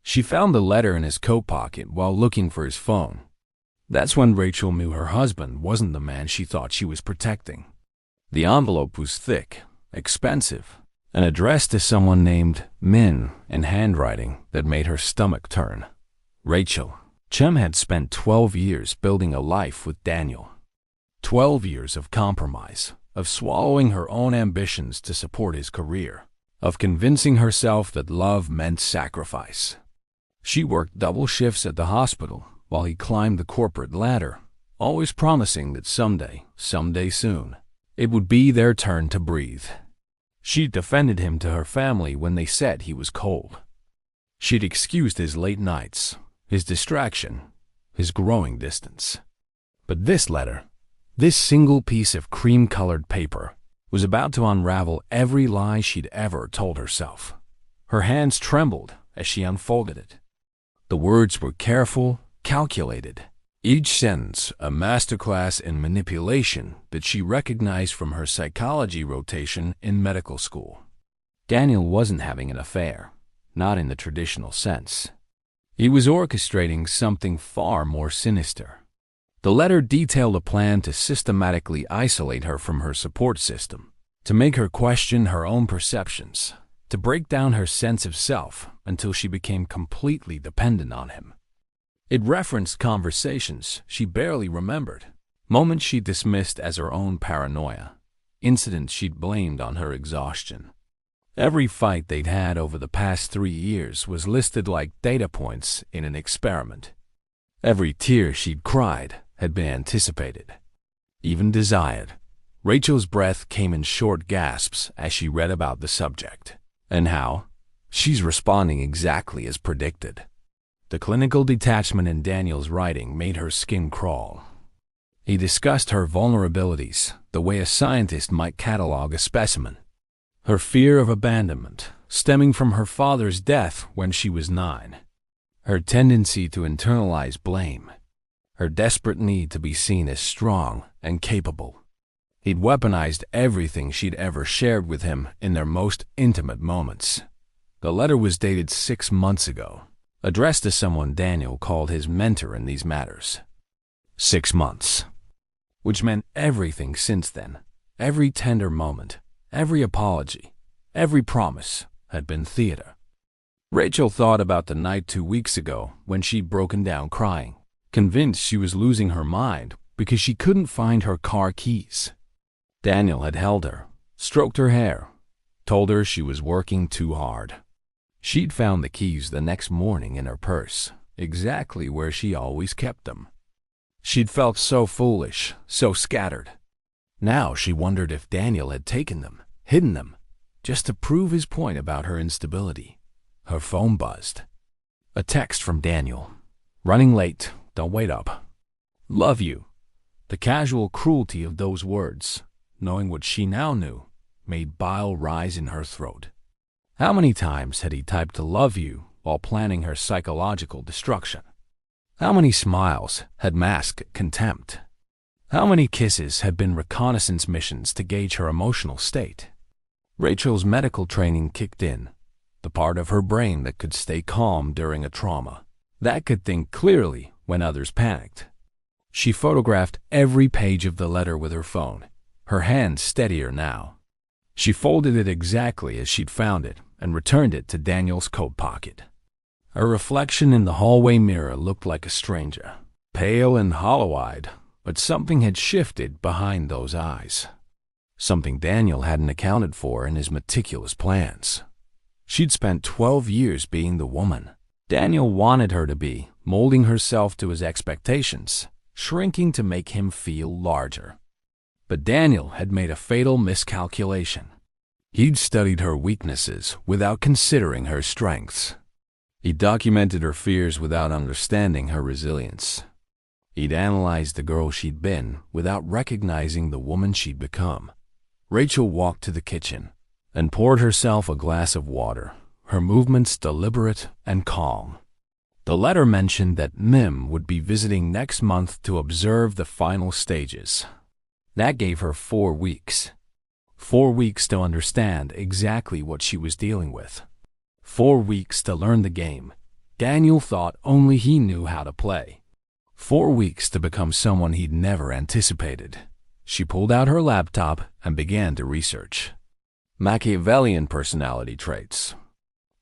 She found the letter in his coat pocket while looking for his phone. That's when Rachel knew her husband wasn't the man she thought she was protecting. The envelope was thick, expensive, and addressed to someone named Min in handwriting that made her stomach turn. Rachel. Chem had spent 12 years building a life with Daniel. 12 years of compromise, of swallowing her own ambitions to support his career, of convincing herself that love meant sacrifice. She worked double shifts at the hospital while he climbed the corporate ladder, always promising that someday soon, it would be their turn to breathe. She'd defended him to her family when they said he was cold. She'd excused his late nights, his distraction, his growing distance. But this letter, this single piece of cream-colored paper, was about to unravel every lie she'd ever told herself. Her hands trembled as she unfolded it. The words were careful, calculated, each sentence a masterclass in manipulation that she recognized from her psychology rotation in medical school. Daniel wasn't having an affair, not in the traditional sense. He was orchestrating something far more sinister. The letter detailed a plan to systematically isolate her from her support system, to make her question her own perceptions, to break down her sense of self until she became completely dependent on him. It referenced conversations she barely remembered, moments she dismissed as her own paranoia, incidents she'd blamed on her exhaustion. Every fight they'd had over the past 3 years was listed like data points in an experiment. Every tear she'd cried had been anticipated, even desired. Rachel's breath came in short gasps as she read about the subject. And how? She's responding exactly as predicted. The clinical detachment in Daniel's writing made her skin crawl. He discussed her vulnerabilities the way a scientist might catalog a specimen. Her fear of abandonment, stemming from her father's death when she was 9. Her tendency to internalize blame. Her desperate need to be seen as strong and capable. He'd weaponized everything she'd ever shared with him in their most intimate moments. The letter was dated 6 months ago, addressed to someone Daniel called his mentor in these matters. 6 months. Which meant everything since then, every tender moment, every apology, every promise had been theater. Rachel thought about the night 2 weeks ago when she'd broken down crying, convinced she was losing her mind because she couldn't find her car keys. Daniel had held her, stroked her hair, told her she was working too hard. She'd found the keys the next morning in her purse, exactly where she always kept them. She'd felt so foolish, so scattered. Now she wondered if Daniel had taken them, hidden them, just to prove his point about her instability. Her phone buzzed. A text from Daniel. Running late, don't wait up. Love you. The casual cruelty of those words, knowing what she now knew, made bile rise in her throat. How many times had he typed to love you while planning her psychological destruction? How many smiles had masked contempt? How many kisses had been reconnaissance missions to gauge her emotional state? Rachel's medical training kicked in, the part of her brain that could stay calm during a trauma, that could think clearly when others panicked. She photographed every page of the letter with her phone, her hand steadier now. She folded it exactly as she'd found it and returned it to Daniel's coat pocket. Her reflection in the hallway mirror looked like a stranger, pale and hollow-eyed, but something had shifted behind those eyes. Something Daniel hadn't accounted for in his meticulous plans. She'd spent 12 years being the woman Daniel wanted her to be, molding herself to his expectations, shrinking to make him feel larger. But Daniel had made a fatal miscalculation. He'd studied her weaknesses without considering her strengths. He documented her fears without understanding her resilience. He'd analyzed the girl she'd been without recognizing the woman she'd become. Rachel walked to the kitchen and poured herself a glass of water, her movements deliberate and calm. The letter mentioned that Mim would be visiting next month to observe the final stages. That gave her 4 weeks. 4 weeks to understand exactly what she was dealing with. 4 weeks to learn the game, Daniel thought only he knew how to play. 4 weeks to become someone he'd never anticipated. She pulled out her laptop and began to research. Machiavellian personality traits,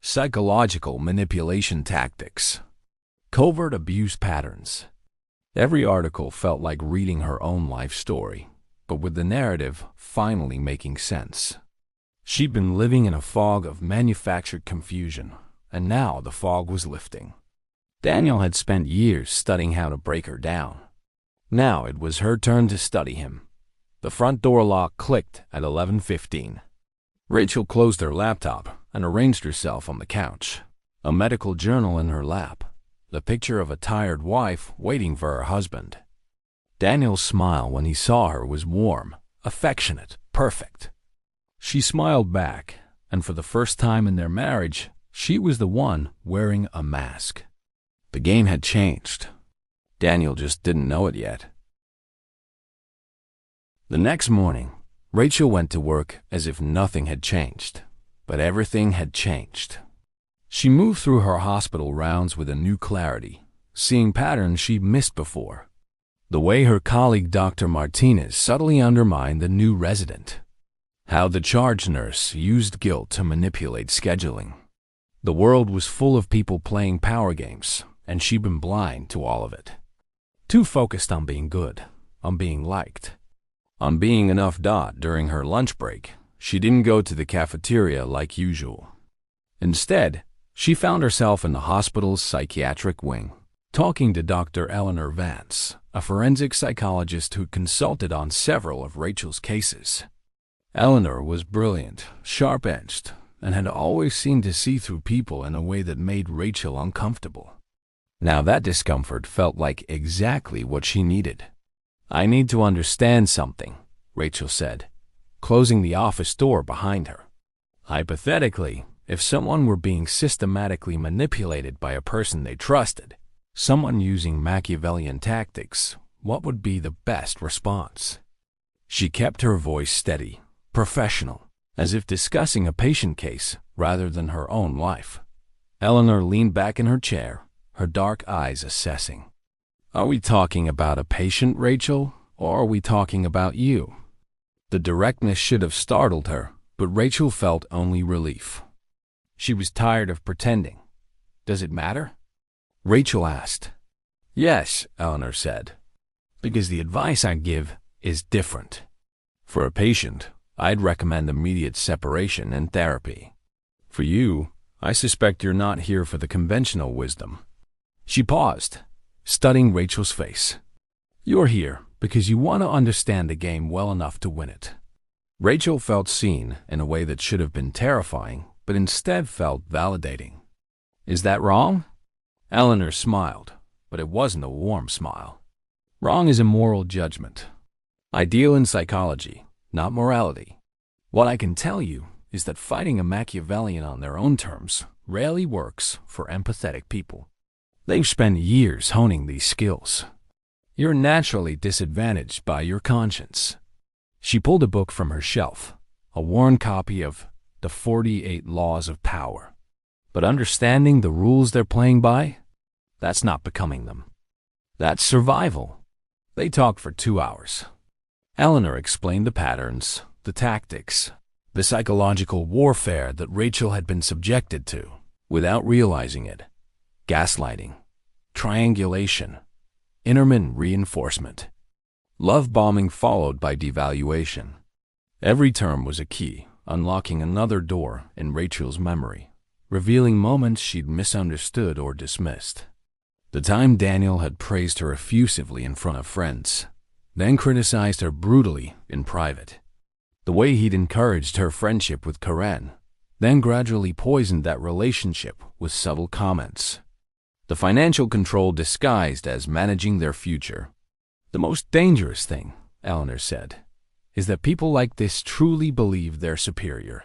psychological manipulation tactics, covert abuse patterns. Every article felt like reading her own life story, but with the narrative finally making sense. She'd been living in a fog of manufactured confusion, and now the fog was lifting. Daniel had spent years studying how to break her down. Now it was her turn to study him. The front door lock clicked at 11:15. Rachel closed her laptop and arranged herself on the couch, a medical journal in her lap, the picture of a tired wife waiting for her husband. Daniel's smile when he saw her was warm, affectionate, perfect. She smiled back, and for the first time in their marriage, she was the one wearing a mask. The game had changed. Daniel just didn't know it yet. The next morning, Rachel went to work as if nothing had changed, but everything had changed. She moved through her hospital rounds with a new clarity, seeing patterns she'd missed before. The way her colleague Dr. Martinez subtly undermined the new resident. How the charge nurse used guilt to manipulate scheduling. The world was full of people playing power games, and she'd been blind to all of it. Too focused on being good, on being liked, on being enough. During her lunch break, she didn't go to the cafeteria like usual. Instead, she found herself in the hospital's psychiatric wing, talking to Dr. Eleanor Vance, a forensic psychologist who consulted on several of Rachel's cases. Eleanor was brilliant, sharp-edged, and had always seemed to see through people in a way that made Rachel uncomfortable. Now that discomfort felt like exactly what she needed. "I need to understand something," Rachel said, closing the office door behind her. Hypothetically, if someone were being systematically manipulated by a person they trusted, someone using Machiavellian tactics, what would be the best response? She kept her voice steady, professional, as if discussing a patient case rather than her own life. Eleanor leaned back in her chair, her dark eyes assessing. "Are we talking about a patient, Rachel, or are we talking about you?" The directness should have startled her, but Rachel felt only relief. She was tired of pretending. "Does it matter?" Rachel asked. "Yes," Eleanor said, "because the advice I give is different. For a patient, I'd recommend immediate separation and therapy. For you, I suspect you're not here for the conventional wisdom." She paused, studying Rachel's face. "You're here because you want to understand the game well enough to win it." Rachel felt seen in a way that should have been terrifying, but instead felt validating. "Is that wrong?" Eleanor smiled, but it wasn't a warm smile. "Wrong is a moral judgment. I deal in psychology, not morality. What I can tell you is that fighting a Machiavellian on their own terms rarely works for empathetic people. They've spent years honing these skills. You're naturally disadvantaged by your conscience." She pulled a book from her shelf, a worn copy of The 48 Laws of Power. But understanding the rules they're playing by? That's not becoming them. That's survival. They talked for 2 hours. Eleanor explained the patterns, the tactics, the psychological warfare that Rachel had been subjected to, without realizing it. Gaslighting, triangulation, intermittent reinforcement, love bombing followed by devaluation. Every term was a key, unlocking another door in Rachel's memory, revealing moments she'd misunderstood or dismissed. The time Daniel had praised her effusively in front of friends, then criticized her brutally in private. The way he'd encouraged her friendship with Karen, then gradually poisoned that relationship with subtle comments. The financial control disguised as managing their future. "The most dangerous thing," Eleanor said, "is that people like this truly believe they're superior.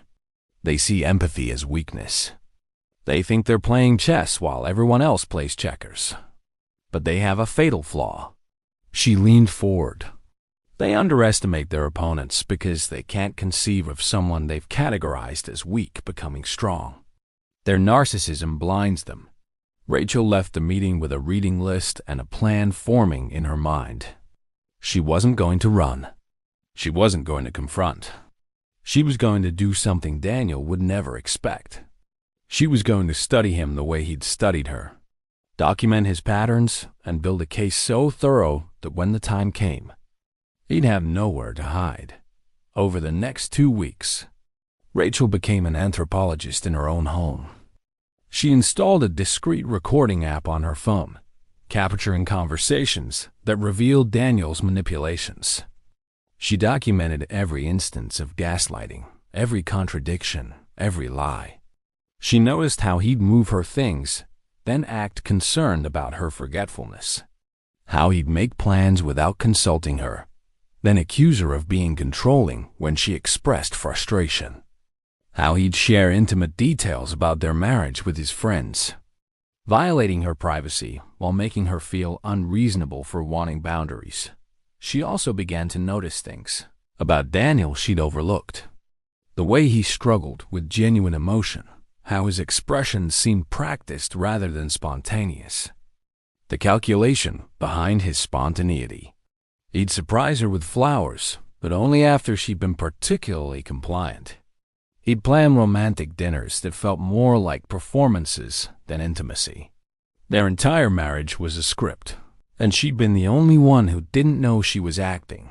They see empathy as weakness. They think they're playing chess while everyone else plays checkers. But they have a fatal flaw." She leaned forward. "They underestimate their opponents because they can't conceive of someone they've categorized as weak becoming strong. Their narcissism blinds them. Rachel left the meeting with a reading list and a plan forming in her mind. She wasn't going to run. She wasn't going to confront. She was going to do something Daniel would never expect. She was going to study him the way he'd studied her, document his patterns, and build a case so thorough that when the time came, he'd have nowhere to hide. Over the next 2 weeks, Rachel became an anthropologist in her own home. She installed a discreet recording app on her phone, capturing conversations that revealed Daniel's manipulations. She documented every instance of gaslighting, every contradiction, every lie. She noticed how he'd move her things, then act concerned about her forgetfulness. How he'd make plans without consulting her, then accuse her of being controlling when she expressed frustration. How he'd share intimate details about their marriage with his friends, violating her privacy while making her feel unreasonable for wanting boundaries. She also began to notice things about Daniel she'd overlooked. The way he struggled with genuine emotion, how his expressions seemed practiced rather than spontaneous. The calculation behind his spontaneity. He'd surprise her with flowers, but only after she'd been particularly compliant. He'd plan romantic dinners that felt more like performances than intimacy. Their entire marriage was a script, and she'd been the only one who didn't know she was acting.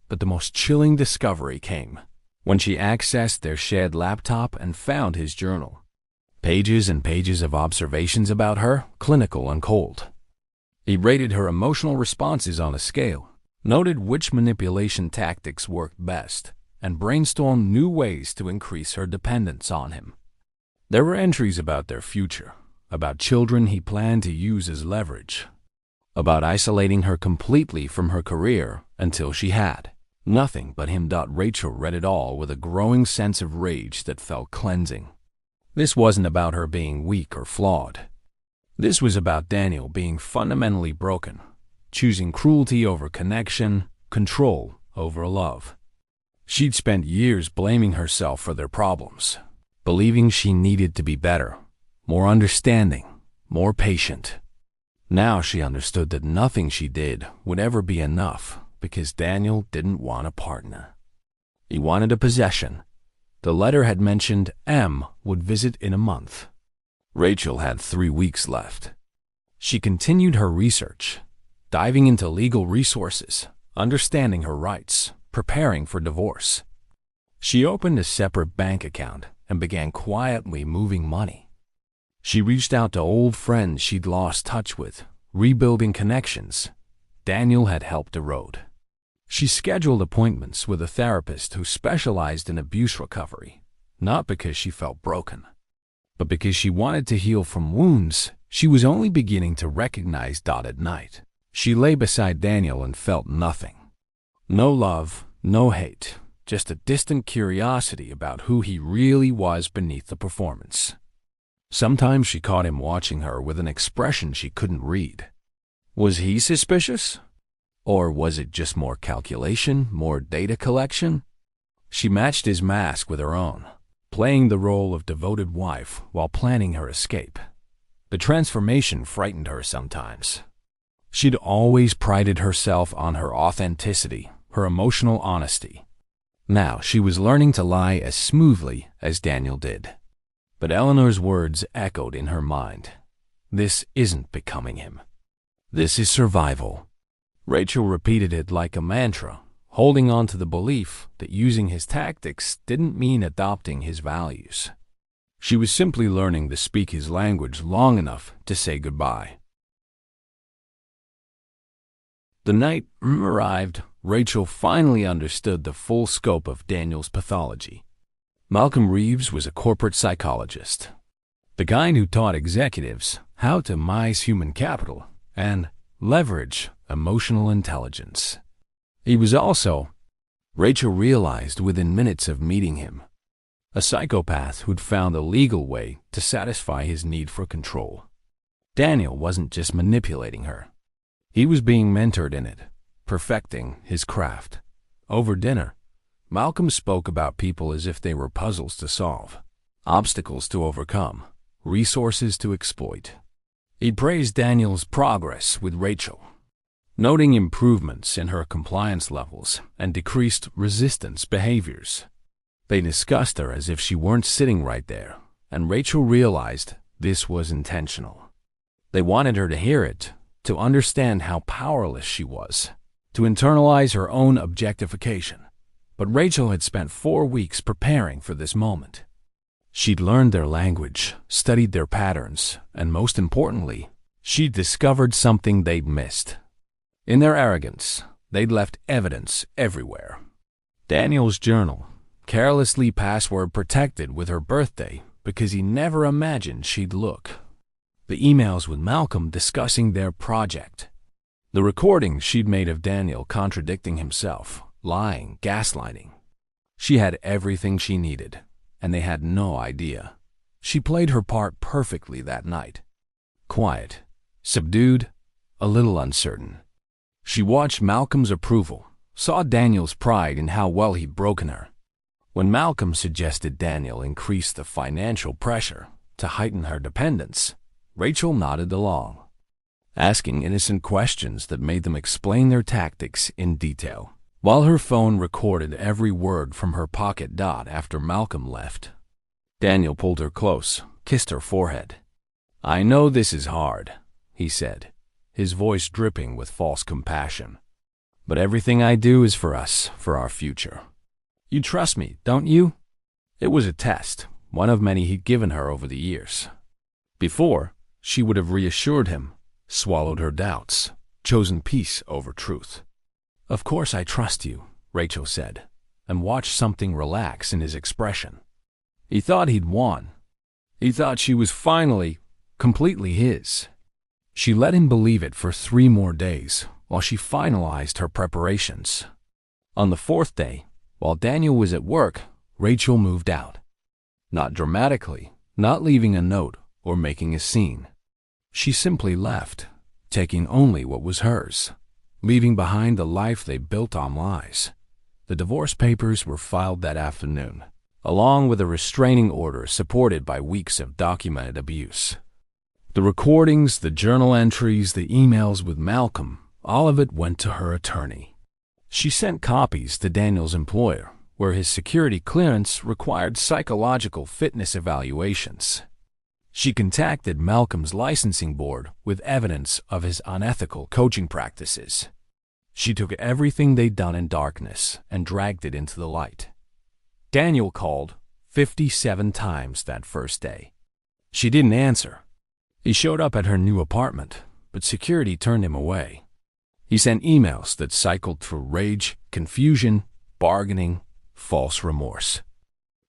But the most chilling discovery came when she accessed their shared laptop and found his journal. Pages and pages of observations about her, clinical and cold. He rated her emotional responses on a scale, noted which manipulation tactics worked best, and brainstormed new ways to increase her dependence on him. There were entries about their future, about children he planned to use as leverage, about isolating her completely from her career until she had nothing but him. Rachel read it all with a growing sense of rage that felt cleansing. This wasn't about her being weak or flawed. This was about Daniel being fundamentally broken, choosing cruelty over connection, control over love. She'd spent years blaming herself for their problems, believing she needed to be better, more understanding, more patient. Now she understood that nothing she did would ever be enough because Daniel didn't want a partner. He wanted a possession. The letter had mentioned M would visit in a month. Rachel had 3 weeks left. She continued her research, diving into legal resources, understanding her rights, preparing for divorce. She opened a separate bank account and began quietly moving money. She reached out to old friends she'd lost touch with, rebuilding connections Daniel had helped erode. She scheduled appointments with a therapist who specialized in abuse recovery, not because she felt broken, but because she wanted to heal from wounds she was only beginning to recognize. At night, she lay beside Daniel and felt nothing. No love, no hate, just a distant curiosity about who he really was beneath the performance. Sometimes she caught him watching her with an expression she couldn't read. Was he suspicious? Or was it just more calculation, more data collection? She matched his mask with her own, playing the role of devoted wife while planning her escape. The transformation frightened her sometimes. She'd always prided herself on her authenticity, her emotional honesty. Now she was learning to lie as smoothly as Daniel did. But Eleanor's words echoed in her mind. This isn't becoming him. This is survival. Rachel repeated it like a mantra, holding on to the belief that using his tactics didn't mean adopting his values. She was simply learning to speak his language long enough to say goodbye. The night arrived. Rachel finally understood the full scope of Daniel's pathology. Malcolm Reeves was a corporate psychologist, the kind who taught executives how to mise human capital and leverage emotional intelligence. He was also, Rachel realized within minutes of meeting him, a psychopath who'd found a legal way to satisfy his need for control. Daniel wasn't just manipulating her. He was being mentored in it, perfecting his craft. Over dinner, Malcolm spoke about people as if they were puzzles to solve, obstacles to overcome, resources to exploit. He praised Daniel's progress with Rachel, noting improvements in her compliance levels and decreased resistance behaviors. They discussed her as if she weren't sitting right there, and Rachel realized this was intentional. They wanted her to hear it, to understand how powerless she was, to internalize her own objectification. But Rachel had spent 4 weeks preparing for this moment. She'd learned their language, studied their patterns, and most importantly, she'd discovered something they'd missed. In their arrogance, they'd left evidence everywhere. Daniel's journal, carelessly password protected with her birthday because he never imagined she'd look. The emails with Malcolm discussing their project. The recordings she'd made of Daniel contradicting himself, lying, gaslighting. She had everything she needed, and they had no idea. She played her part perfectly that night. Quiet, subdued, a little uncertain. She watched Malcolm's approval, saw Daniel's pride in how well he'd broken her. When Malcolm suggested Daniel increase the financial pressure to heighten her dependence, Rachel nodded along, asking innocent questions that made them explain their tactics in detail. While her phone recorded every word from her pocket dot after Malcolm left, Daniel pulled her close, kissed her forehead. "I know this is hard," he said, his voice dripping with false compassion. "But everything I do is for us, for our future. You trust me, don't you?" It was a test, one of many he'd given her over the years. Before, she would have reassured him, swallowed her doubts, chosen peace over truth. "Of course I trust you," Rachel said, and watched something relax in his expression. He thought he'd won. He thought she was finally, completely his. She let him believe it for 3 more days while she finalized her preparations. On the 4th day, while Daniel was at work, Rachel moved out. Not dramatically, not leaving a note or making a scene. She simply left, taking only what was hers, leaving behind the life they built on lies. The divorce papers were filed that afternoon, along with a restraining order supported by weeks of documented abuse. The recordings, the journal entries, the emails with Malcolm, all of it went to her attorney. She sent copies to Daniel's employer, where his security clearance required psychological fitness evaluations. She contacted Malcolm's licensing board with evidence of his unethical coaching practices. She took everything they'd done in darkness and dragged it into the light. Daniel called 57 times that first day. She didn't answer. He showed up at her new apartment, but security turned him away. He sent emails that cycled through rage, confusion, bargaining, false remorse.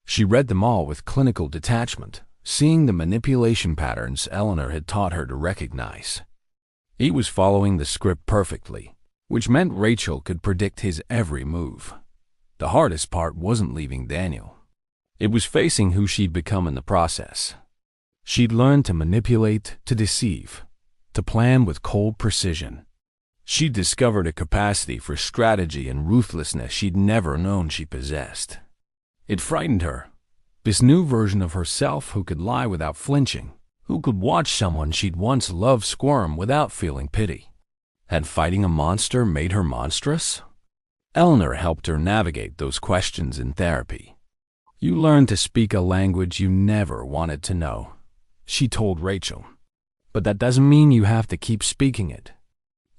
She read them all with clinical detachment, seeing the manipulation patterns Eleanor had taught her to recognize. He was following the script perfectly, which meant Rachel could predict his every move. The hardest part wasn't leaving Daniel. It was facing who she'd become in the process. She'd learned to manipulate, to deceive, to plan with cold precision. She'd discovered a capacity for strategy and ruthlessness she'd never known she possessed. It frightened her. This new version of herself who could lie without flinching, who could watch someone she'd once loved squirm without feeling pity. Had fighting a monster made her monstrous? Eleanor helped her navigate those questions in therapy. "You learn to speak a language you never wanted to know," she told Rachel. "But that doesn't mean you have to keep speaking it.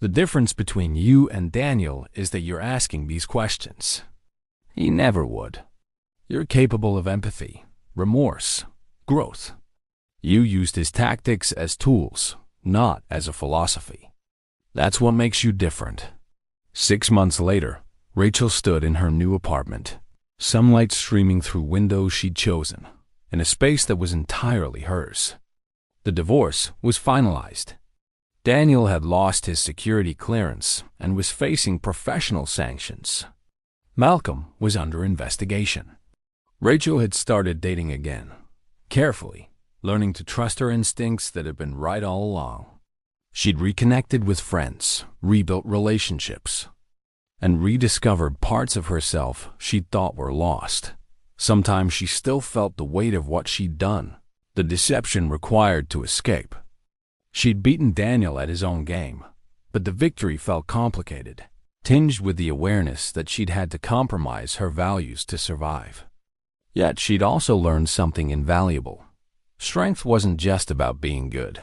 The difference between you and Daniel is that you're asking these questions. He never would. You're capable of empathy, remorse, growth. You used his tactics as tools, not as a philosophy. That's what makes you different." 6 months later, Rachel stood in her new apartment, sunlight streaming through windows she'd chosen, in a space that was entirely hers. The divorce was finalized. Daniel had lost his security clearance and was facing professional sanctions. Malcolm was under investigation. Rachel had started dating again, carefully, learning to trust her instincts that had been right all along. She'd reconnected with friends, rebuilt relationships, and rediscovered parts of herself she'd thought were lost. Sometimes she still felt the weight of what she'd done, the deception required to escape. She'd beaten Daniel at his own game, but the victory felt complicated, tinged with the awareness that she'd had to compromise her values to survive. Yet she'd also learned something invaluable. Strength wasn't just about being good.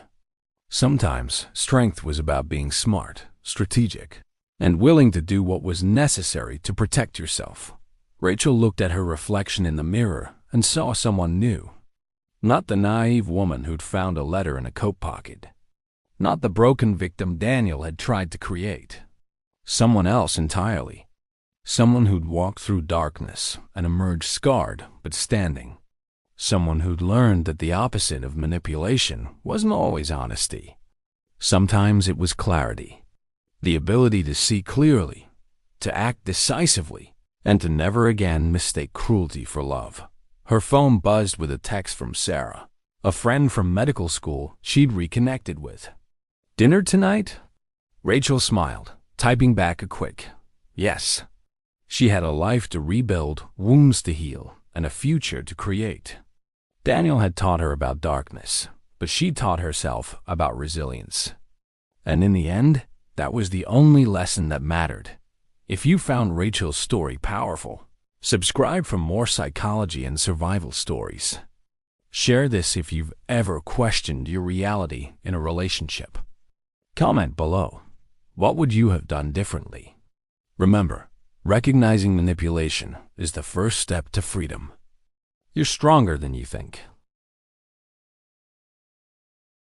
Sometimes strength was about being smart, strategic, and willing to do what was necessary to protect yourself. Rachel looked at her reflection in the mirror and saw someone new. Not the naive woman who'd found a letter in a coat pocket. Not the broken victim Daniel had tried to create. Someone else entirely. Someone who'd walked through darkness and emerged scarred but standing. Someone who'd learned that the opposite of manipulation wasn't always honesty. Sometimes it was clarity. The ability to see clearly, to act decisively, and to never again mistake cruelty for love. Her phone buzzed with a text from Sarah, a friend from medical school she'd reconnected with. "Dinner tonight?" Rachel smiled, typing back a quick yes. She had a life to rebuild, wounds to heal, and a future to create. Daniel had taught her about darkness, but she taught herself about resilience. And in the end, that was the only lesson that mattered. If you found Rachel's story powerful, subscribe for more psychology and survival stories. Share this if you've ever questioned your reality in a relationship. Comment below. What would you have done differently? Remember, recognizing manipulation is the first step to freedom. You're stronger than you think.